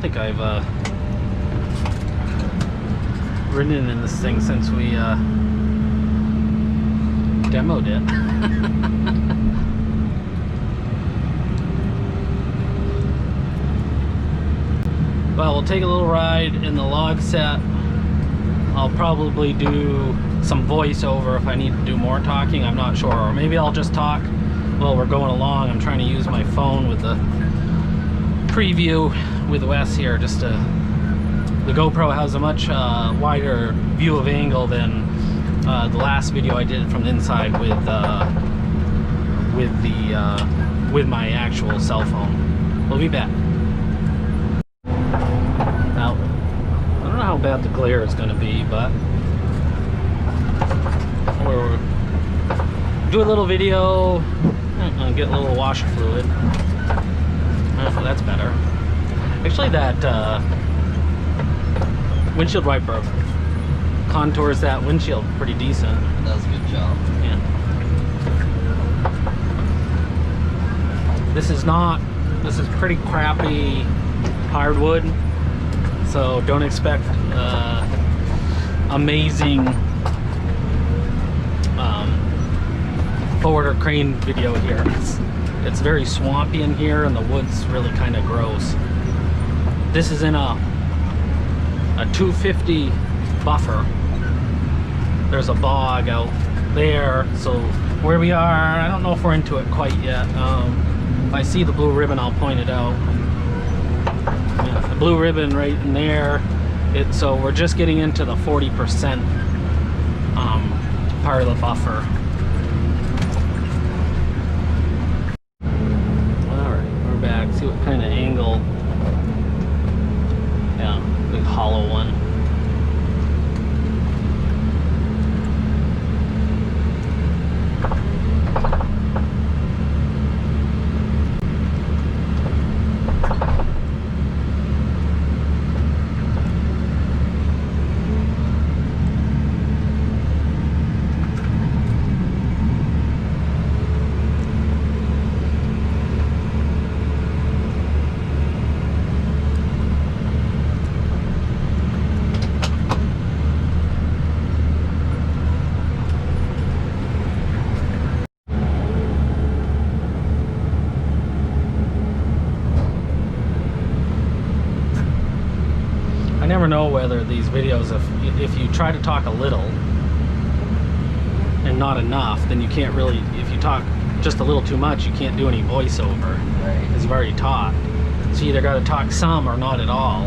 don't think I've ridden in this thing since we demoed it. Well, we'll take a little ride in the Logset. I'll probably do some voiceover if I need to do more talking. I'm not sure, or maybe I'll just talk while we're going along. I'm trying to use my phone with the preview with Wes here, just to, the GoPro has a much wider view of angle than the last video I did from the inside with my actual cell phone. We'll be back. Now, I don't know how bad the glare is going to be, but we'll do a little video and get a little washer fluid. Oh, that's better. Actually, that windshield wiper contours that windshield pretty decent. That was a good job. Yeah. This is pretty crappy hardwood, so don't expect amazing forward or crane video here. It's very swampy in here, and the wood's really kind of gross. This is in a 250 buffer. There's a bog out there, so where we are, I don't know if we're into it quite yet. If I see the blue ribbon, I'll point it out. Yeah, the blue ribbon right in there. So we're just getting into the 40% part of the buffer. See what kind of angle. Yeah, big hollow one. I never know whether these videos, if you try to talk a little and not enough, then you can't really, if you talk just a little too much, you can't do any voiceover, Right. because you've already taught. So you either got to talk some or not at all.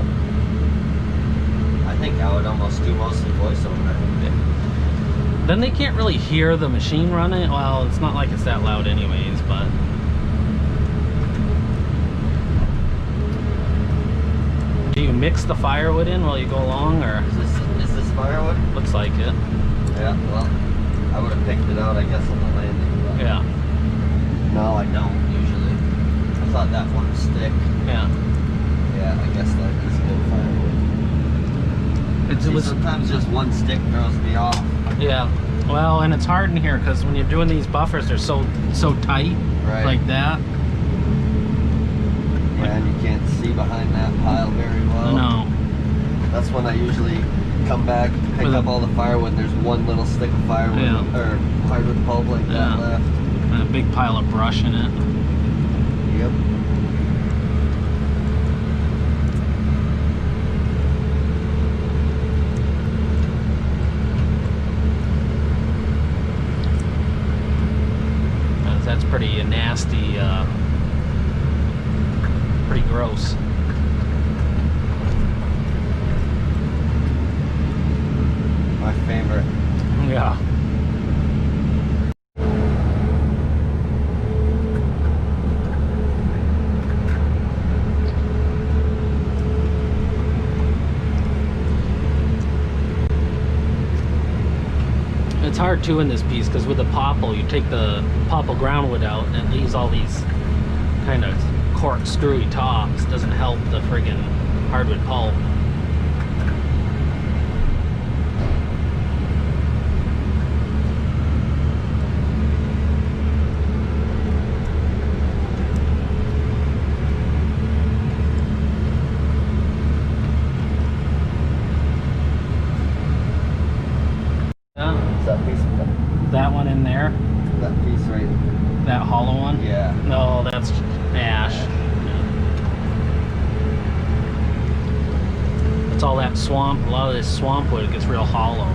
I think I would almost do mostly voiceover. Then they can't really hear the machine running. Well, it's not like it's that loud anyways, but do you mix the firewood in while you go along, or? Is this firewood? Looks like it. Yeah, well, I would have picked it out, I guess, on the landing. But Yeah. no, I don't usually. I thought that one stick. Yeah. Yeah, I guess that is good firewood. It was, sometimes just one stick throws me off. yeah. Well, and it's hard in here because when you're doing these buffers, they're so tight, Right. like that. Yeah, and you can't see behind that pile very well. No. That's when I usually come back, pick With up all the firewood, and there's one little stick of firewood, Yeah. or hardwood pulp like Yeah. that left. And a big pile of brush in it. Yep. That's pretty nasty, pretty gross. My favorite. Yeah. It's hard too in this piece because with the popple, you take the popple groundwood out and it leaves all these kind of corkscrewy tops. Doesn't help the friggin' hardwood pulp. piece of wood. That one in there? That piece right. That hollow one? Yeah. No, that's ash. Yeah. It's all that swamp. A lot of this swamp wood gets real hollow.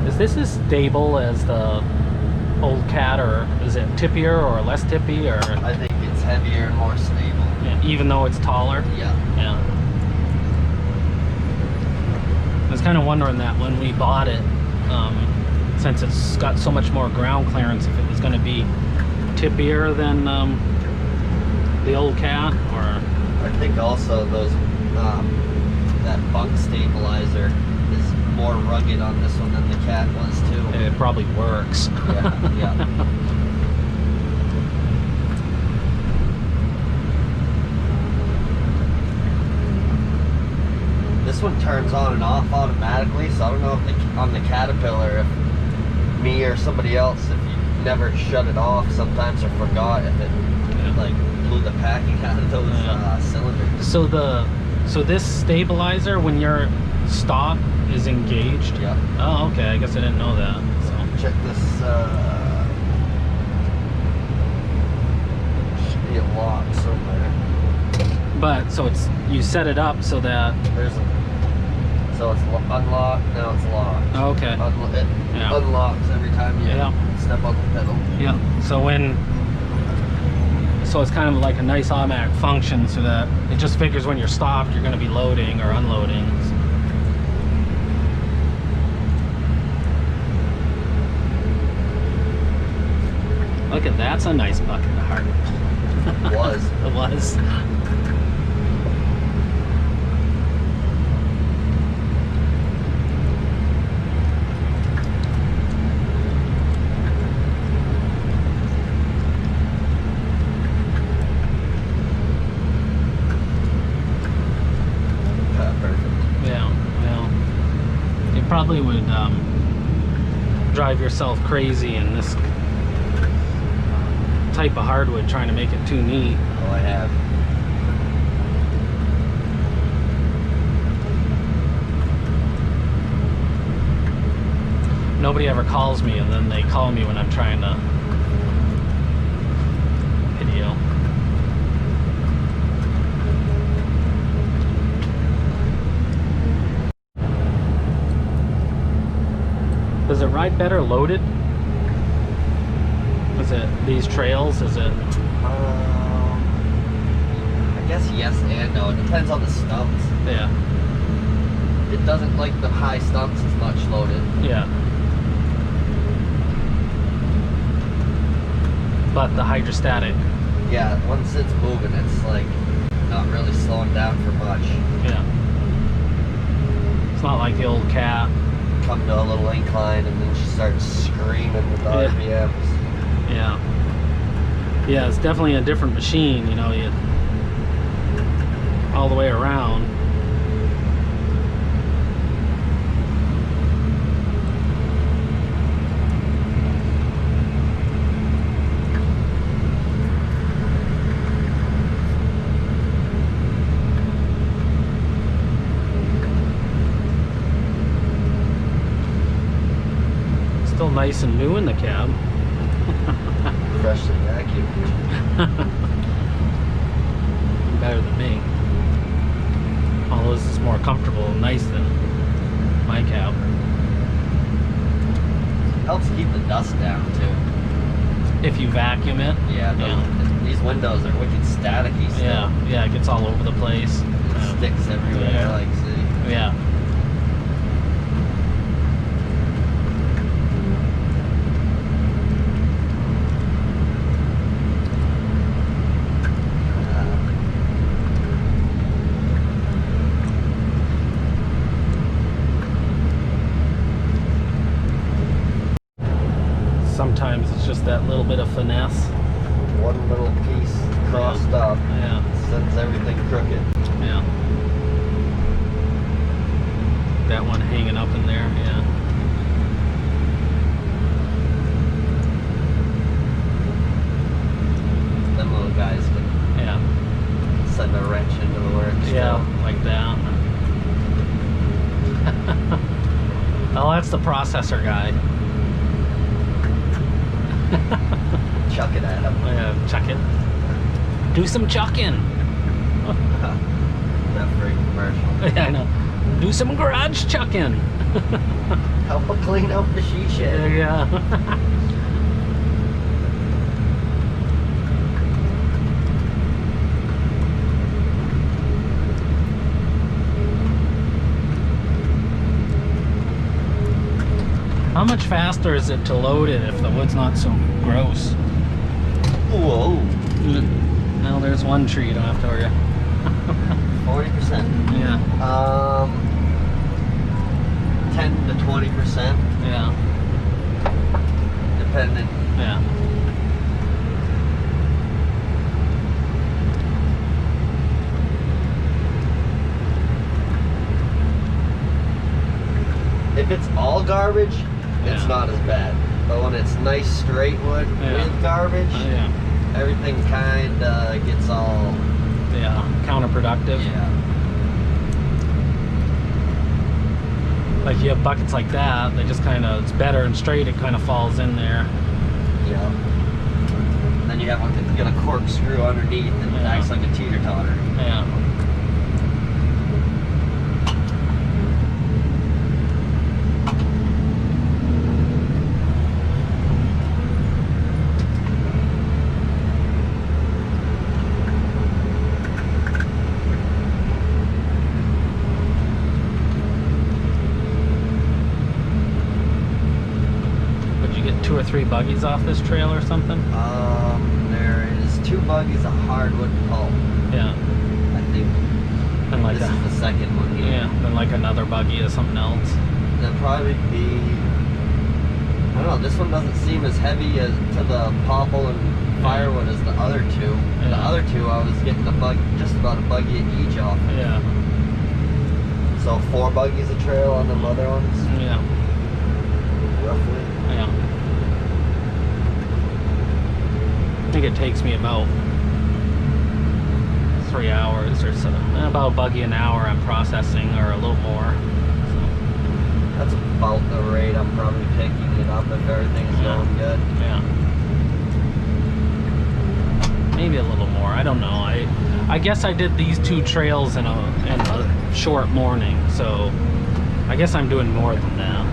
Is this as stable as the old cat, or is it tippier or less tippy, or? I think it's heavier and more stable. Yeah, even though it's taller? Yeah. Yeah. I was kind of wondering that when we bought it, since it's got so much more ground clearance, if it was going to be tippier than the old cat, or? I think also those that bunk stabilizer is more rugged on this one than the cat was too. It probably works. Yeah, yeah. This one turns on and off automatically, so I don't know if on the Caterpillar, if me or somebody else, if you never shut it off sometimes or forgot, if it like blew the packing out of those cylinders. So this stabilizer, when you're stopped, is engaged? Yeah. Oh, okay. I guess I didn't know that. So check this. Should be a lock somewhere. but so it's, you set it up so that so it's unlocked, now it's locked. okay. It unlocks every time you step on the pedal. Yeah. So it's kind of like a nice automatic function, so that it just figures when you're stopped, you're going to be loading or unloading. Look at that's a nice bucket of heart. It was. It was. Probably would drive yourself crazy in this type of hardwood trying to make it too neat. Oh, I have. Nobody ever calls me, and then they call me when I'm trying to video. Does it ride better loaded? Is it these trails? Is it? I guess yes and no. It depends on the stumps. Yeah. It doesn't like the high stumps as much loaded. Yeah. But the hydrostatic. Yeah, once it's moving, it's like not really slowing down for much. Yeah. It's not like the old cat. Come to a little incline and then she starts screaming with the RPMs. Yeah. Yeah, it's definitely a different machine, you know, all the way around. Still nice and new in the cab. Freshly vacuumed. Better than me. Although this is more comfortable and nice than my cab. Helps keep the dust down too. If you vacuum it. Yeah, these windows are wicked staticky still. Yeah, yeah, it gets all over the place. It sticks everywhere, like see. Yeah. Sometimes it's just that little bit of finesse. One little piece crossed up sends everything crooked. Yeah. That one hanging up in there, yeah. the processor guy. Chuck it at him. Yeah, chuck it. Do some chucking. That freak commercial. Yeah, I know. Do some garage chucking. Help her clean up the she shed. Yeah. How much faster is it to load it if the wood's not so gross? Whoa. Now there's one tree you don't have to worry. 40%. Yeah. 10 to 20%. Yeah. Depending. Yeah. If it's all garbage, it's Yeah. not as bad. But when it's nice straight wood with garbage, Yeah. everything kind of gets all... Yeah. Counterproductive. Yeah. Like you have buckets like that, they just kind of, it's better and straight, it kind of falls in there. Yeah. Then you have one that get a corkscrew underneath and it acts like a teeter-totter. Yeah. Would you get 2 or 3 buggies off this trail or something? There is 2 buggies of hardwood pulp. Yeah. I think And like this is the second one here. yeah, then like another buggy or something else. There'll probably be... I don't know, this one doesn't seem as heavy as to the popple and firewood as the other 2. Yeah. The other 2 I was getting just about a buggy at each off. Yeah. So 4 buggies a trail on them other ones, Yeah. roughly. Yeah. I think it takes me about 3 hours or so. About a buggy an hour I'm processing, or a little more. So, That's about the rate I'm probably picking it up if everything's going good. yeah. Maybe a little more. I don't know. I guess I did these 2 trails in a short morning, so I guess I'm doing more than that.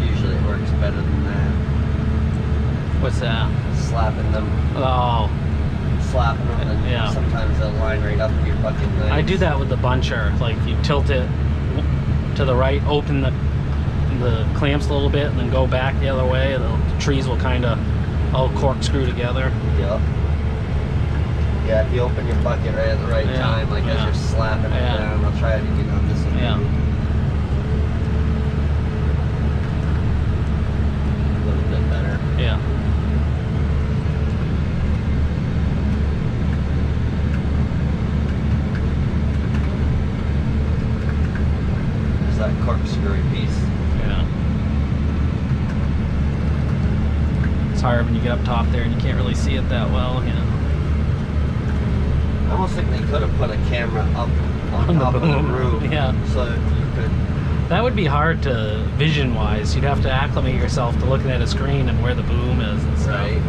Usually it works better than that. What's that? Slapping them Oh, and Yeah. sometimes they'll line right up to your bucket nice. I do that with the buncher. Like you tilt it to the right, open the clamps a little bit, and then go back the other way. The trees will kind of all corkscrew together. Yep. Yeah, if you open your bucket right at the right time, like as you're slapping it down, I'll try to get on this one. Yeah. A little bit better. Yeah. There's that corkscrewy piece. Yeah. It's hard when you get up top there and you can't really see it that well. Yeah. I almost think they could have put a camera up on top of the roof. Yeah. So you could... That would be hard to vision-wise. You'd have to acclimate yourself to looking at a screen and where the boom is and stuff. Right.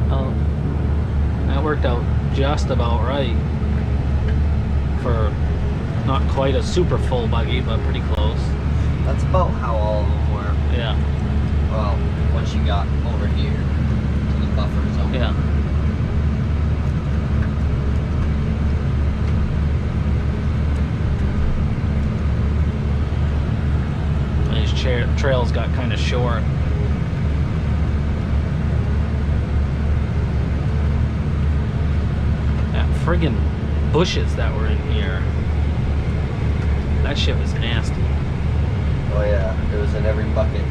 Well, that worked out just about right for not quite a super full buggy, but pretty close. That's about how all of them were. Yeah. Well, once you got over here to the buffer zone. Yeah. These trails got kind of short. That friggin' bushes that were in here. that shit was nasty. Oh yeah, it was in every bucket.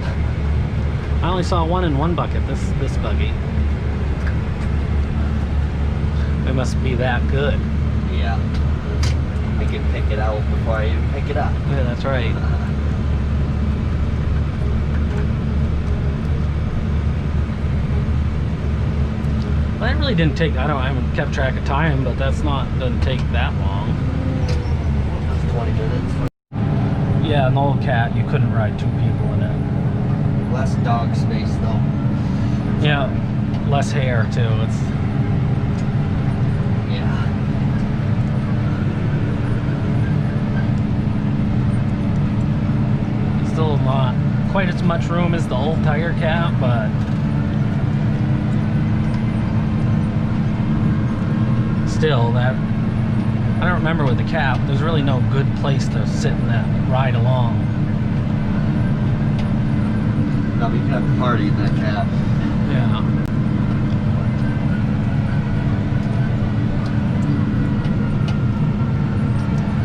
I only saw one in one bucket, this buggy. It must be that good. Yeah. I can pick it out before I even pick it up. Yeah, that's right. Well, that really didn't take, I haven't kept track of time, but doesn't take that long. That's 20 minutes. Yeah, an old cat, you couldn't ride 2 people in it. Less dog space though. Yeah, less hair too. It's Yeah. still not quite as much room as the old Tiger Cat, but still, that I don't remember with the Cat. There's really no good place to sit in that ride along. Now we can have a party in that cat. Yeah.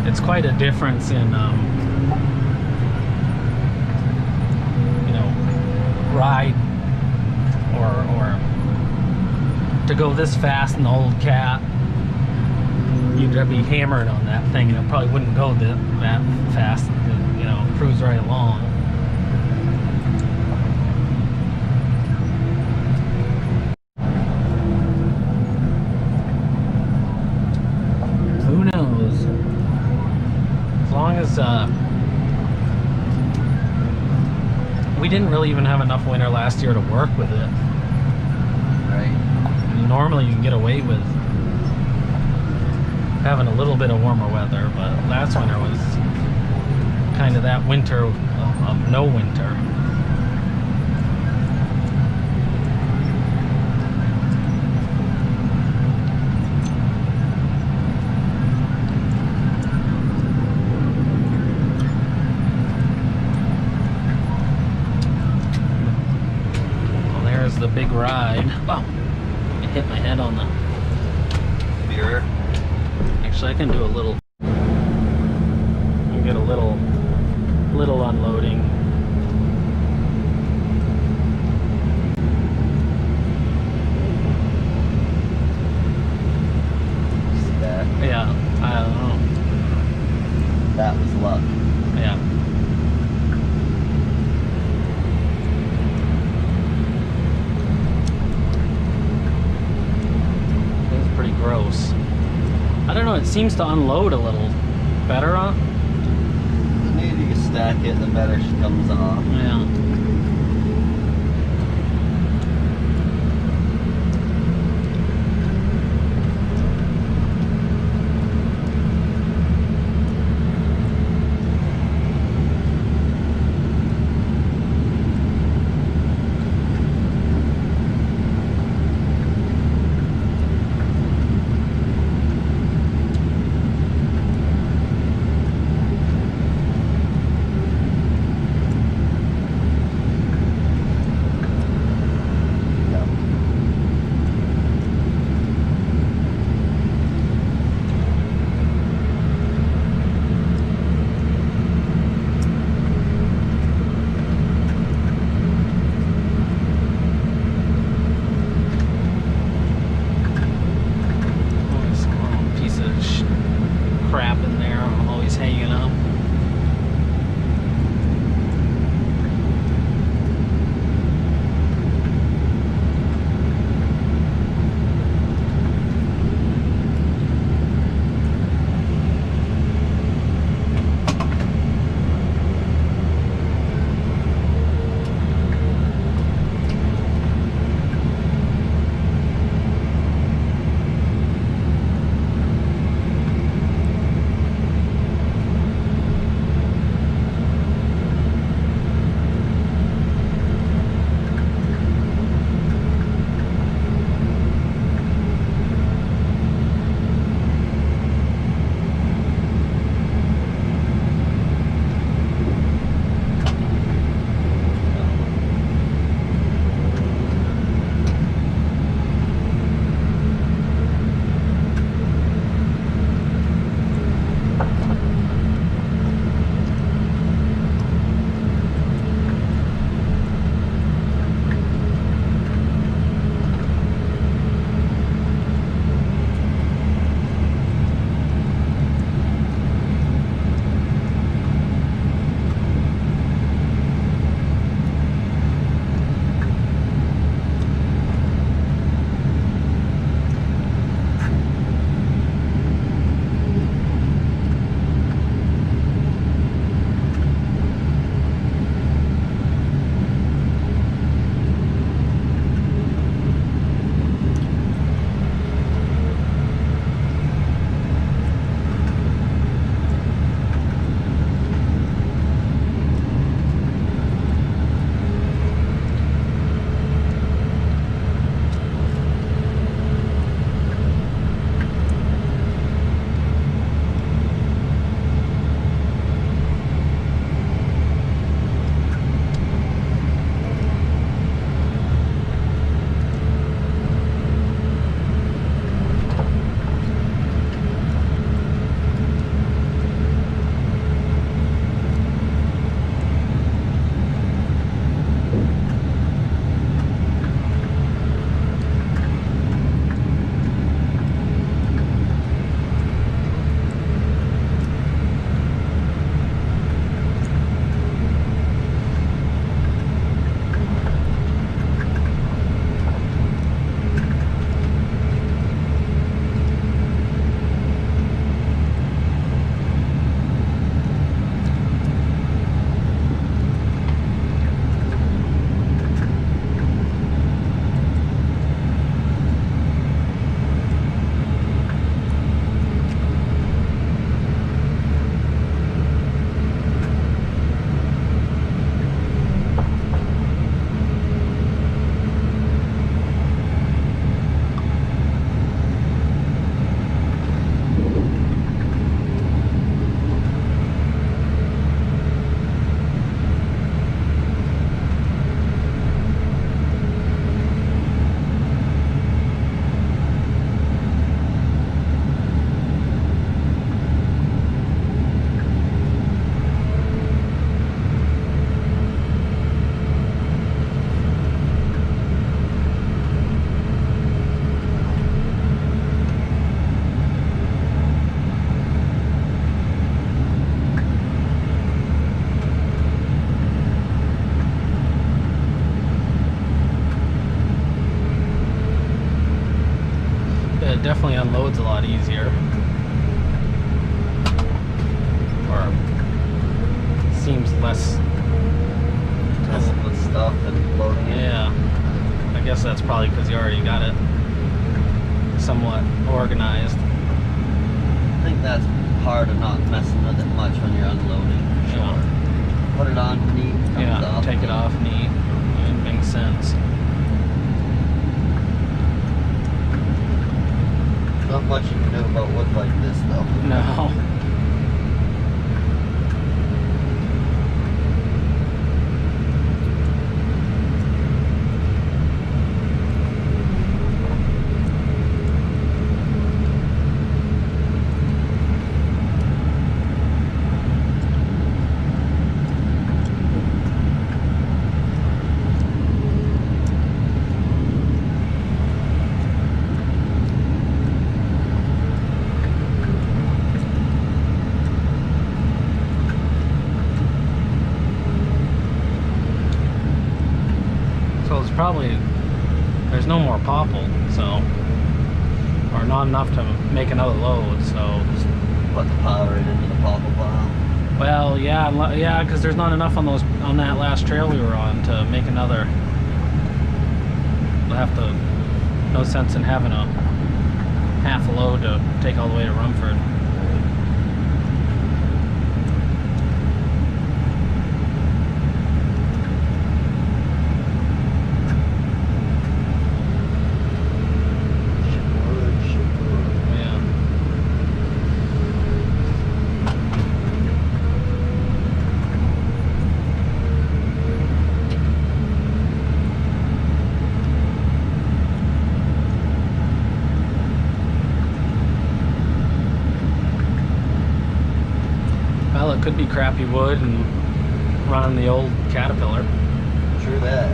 It's quite a difference in, you know, ride or to go this fast in the old Cat. You'd be hammered on that thing, and it probably wouldn't go that fast. You know, cruise right along. Who knows? As long as we didn't really even have enough winter last year to work with it. Right. Normally you can get away with having a little bit of warmer weather, but last winter was kind of that winter of no winter. Well, there's the big ride. Oh, I hit my head on the Mirror. Actually, I can do a little. I can get a little unloading. See that? Yeah, I don't know. That was luck. Yeah. It's pretty gross. I don't know, it seems to unload a little better, huh? The neater you stack it, the better she comes off. Yeah. it definitely unloads a lot easier. Or seems less Messing with stuff and loading it. Yeah, I guess that's probably because you already got it somewhat organized. I think that's part of not messing with it much when you're unloading. For sure. Yeah. Put it on neat. Comes Yeah, off take it off neat. It makes sense. Not much you can do about wood like this though. No. Probably there's no more popple, so, or not enough to make another load, so Just put the power into the popple pile. well, yeah, because there's not enough on that last trail we were on to make another. We'll have to, no sense in having a half a load to take all the way to Rumford. Well, it could be crappy wood and running the old Caterpillar. True that.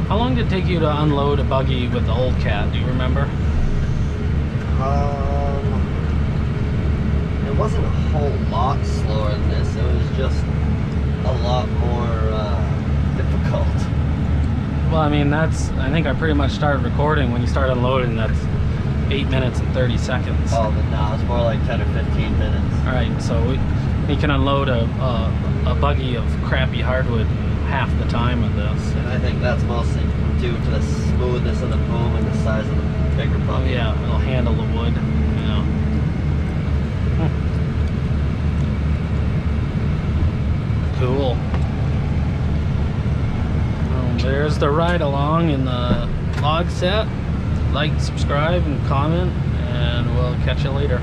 How long did it take you to unload a buggy with the old Cat? Do you remember? It wasn't a whole lot slower than this. It was just a lot more difficult. Well, I mean, I think I pretty much started recording when you started unloading. That's 8 minutes and 30 seconds. Oh, but no, it's more like 10 or 15 minutes. All right, so we can unload a buggy of crappy hardwood in half the time of this. And I think that's mostly due to the smoothness of the boom and the size of the bigger Oh buggy. yeah, it'll handle the wood. Yeah. Cool. Well, there's the ride along in the Logset. Like, subscribe, and comment, and we'll catch you later.